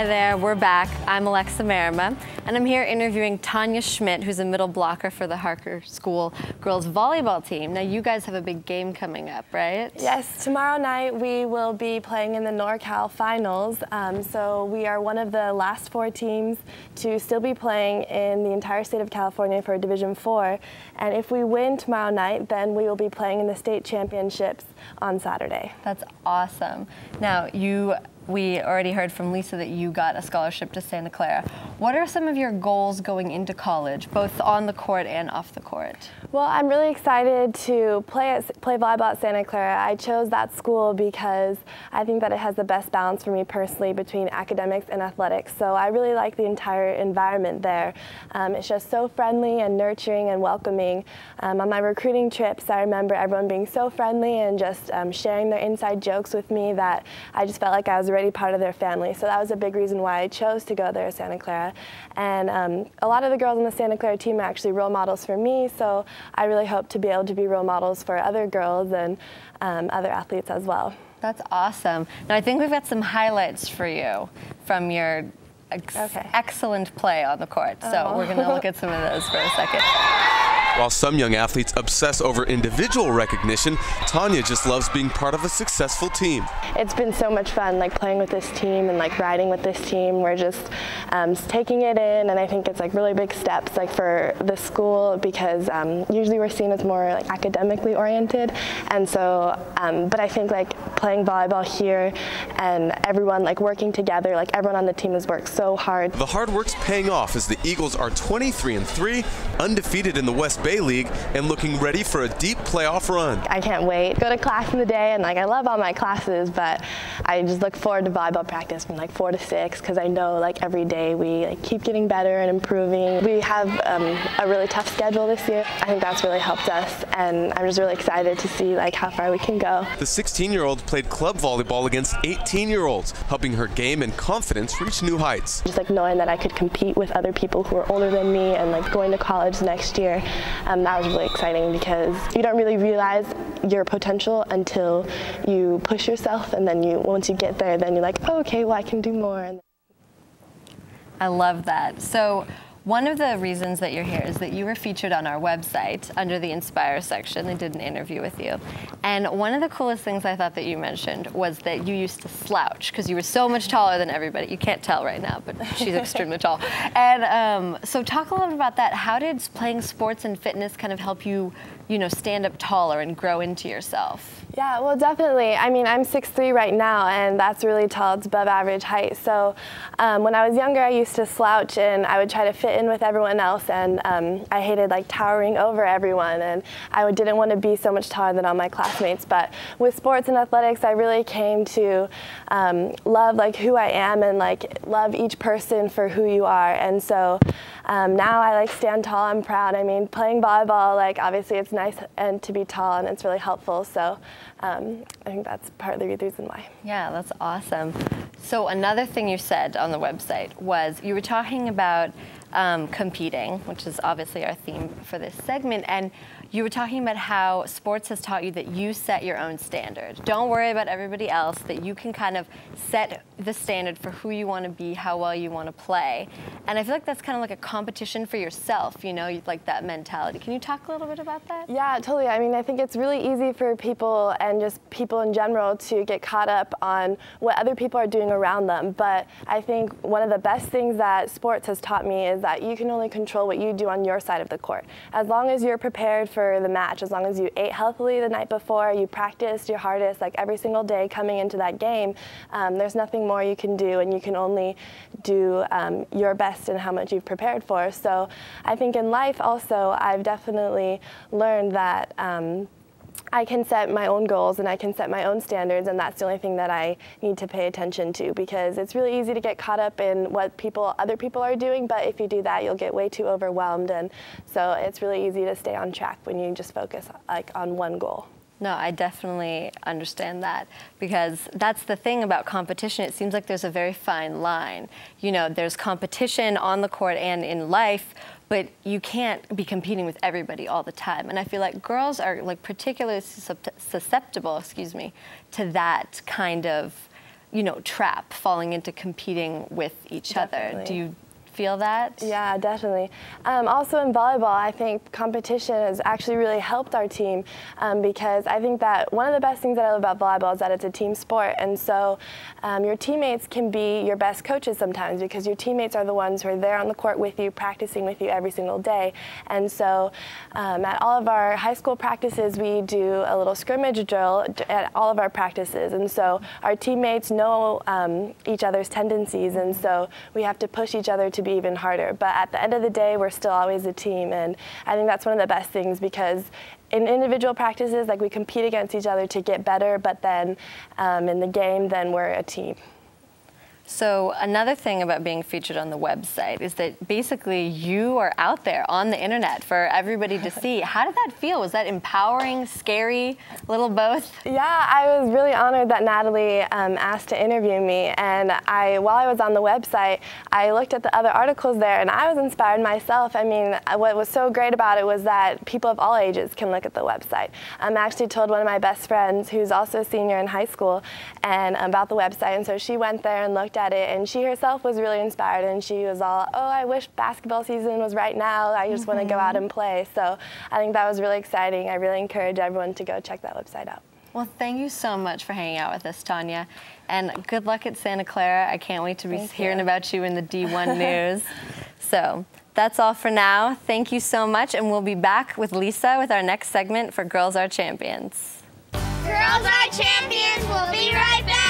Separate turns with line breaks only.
Hi there, we're back. I'm Alexa Merima, and I'm here interviewing Tanya Schmidt, who's a middle blocker for the Harker School girls volleyball team. Now, you guys have a big game coming up, right?
Yes, tomorrow night we will be playing in the NorCal Finals. So we are one of the last 4 teams to still be playing in the entire state of California for Division IV. And if we win tomorrow night, then we will be playing in the state championships on Saturday.
That's awesome. Now, we already heard from Lisa that you got a scholarship to Santa Clara. What are some of your goals going into college, both on the court and off the court?
Well, I'm really excited to play volleyball at Santa Clara. I chose that school because I think that it has the best balance for me personally between academics and athletics. So I really like the entire environment there. It's just so friendly and nurturing and welcoming. On my recruiting trips, I remember everyone being so friendly and just sharing their inside jokes with me that I just felt like I was already part of their family. So that was a big reason why I chose to go there at Santa Clara. And a lot of the girls on the Santa Clara team are actually role models for me, so I really hope to be able to be role models for other girls and other athletes as well.
That's awesome. Now, I think we've got some highlights for you from your excellent play on the court. So we're going to look at some of those for a second.
While some young athletes obsess over individual recognition, Tanya just loves being part of a successful team.
It's been so much fun, like playing with this team and like riding with this team. We're just taking it in, and I think it's like really big steps like for the school because usually we're seen as more like academically oriented, and so but I think like playing volleyball here and everyone like working together, like everyone on the team has worked so hard.
The hard work's paying off as the Eagles are 23-3, undefeated in the West Bay League, and looking ready for a deep playoff run.
I can't wait. Go to class in the day, and like I love all my classes, but I just look forward to volleyball practice from like 4 to 6 because I know like every day we like keep getting better and improving. We have a really tough schedule this year. I think that's really helped us, and I'm just really excited to see like how far we can go.
The 16-year-old played club volleyball against 18-year-olds, helping her game and confidence reach new heights.
Just like knowing that I could compete with other people who are older than me and like going to college next year. That was really exciting because you don't really realize your potential until you push yourself, and then once you get there, then you're like, oh, okay, well, I can do more.
I love that. So one of the reasons that you're here is that you were featured on our website under the Inspire section. They did an interview with you. And one of the coolest things I thought that you mentioned was that you used to slouch because you were so much taller than everybody. You can't tell right now, but she's extremely tall. And so talk a little bit about that. How did playing sports and fitness kind of help you, stand up taller and grow into yourself?
Yeah, well, definitely. I mean, I'm 6'3" right now, and that's really tall. It's above average height. So when I was younger, I used to slouch, and I would try to fit in with everyone else, and I hated like towering over everyone, and I didn't want to be so much taller than all my classmates. But with sports and athletics, I really came to love like who I am and like love each person for who you are. And so now I like stand tall. I'm proud. I mean, playing volleyball, like obviously it's nice and to be tall, and it's really helpful. So I think that's part of the reason why.
Yeah, that's awesome. So another thing you said on the website was you were talking about competing, which is obviously our theme for this segment, and you were talking about how sports has taught you that you set your own standard. Don't worry about everybody else, that you can kind of set the standard for who you want to be, how well you want to play. And I feel like that's kind of like a competition for yourself, like that mentality. Can you talk a little bit about that?
Yeah, totally. I mean, I think it's really easy for people and just people in general to get caught up on what other people are doing around them. But I think one of the best things that sports has taught me is that you can only control what you do on your side of the court. As long as you're prepared for the match, as long as you ate healthily the night before, you practiced your hardest like every single day coming into that game, there's nothing more you can do, and you can only do your best and how much you've prepared for. So I think in life also, I've definitely learned that I can set my own goals and I can set my own standards, and that's the only thing that I need to pay attention to, because it's really easy to get caught up in what other people are doing, but if you do that, you'll get way too overwhelmed, and so it's really easy to stay on track when you just focus like on one goal.
No, I definitely understand that, because that's the thing about competition. It seems like there's a very fine line. There's competition on the court and in life, but you can't be competing with everybody all the time. And I feel like girls are like particularly susceptible, to that kind of trap, falling into competing with each other. Do you feel that?
Yeah, definitely. Also in volleyball, I think competition has actually really helped our team because I think that one of the best things that I love about volleyball is that it's a team sport, and so your teammates can be your best coaches sometimes because your teammates are the ones who are there on the court with you, practicing with you every single day. And so at all of our high school practices, we do a little scrimmage drill at all of our practices, and so our teammates know each other's tendencies, and so we have to push each other to be even harder. But at the end of the day, we're still always a team, and I think that's one of the best things because in individual practices, like, we compete against each other to get better, but then in the game, then we're a team.
So another thing about being featured on the website is that basically you are out there on the internet for everybody to see. How did that feel? Was that empowering, scary, a little both?
Yeah, I was really honored that Natalie asked to interview me, and while I was on the website, I looked at the other articles there, and I was inspired myself. I mean, what was so great about it was that people of all ages can look at the website. I actually told one of my best friends, who's also a senior in high school, and about the website, and so she went there and looked at it, and she herself was really inspired, and she was all, oh, I wish basketball season was right now. I just want to go out and play. So I think that was really exciting. I really encourage everyone to go check that website out.
Well, thank you so much for hanging out with us, Tanya, and good luck at Santa Clara. I can't wait to be hearing about you in the D1 news. So that's all for now. Thank you so much, and we'll be back with Lisa with our next segment for Girls Are Champions.
Girls Are Champions. We'll be right back.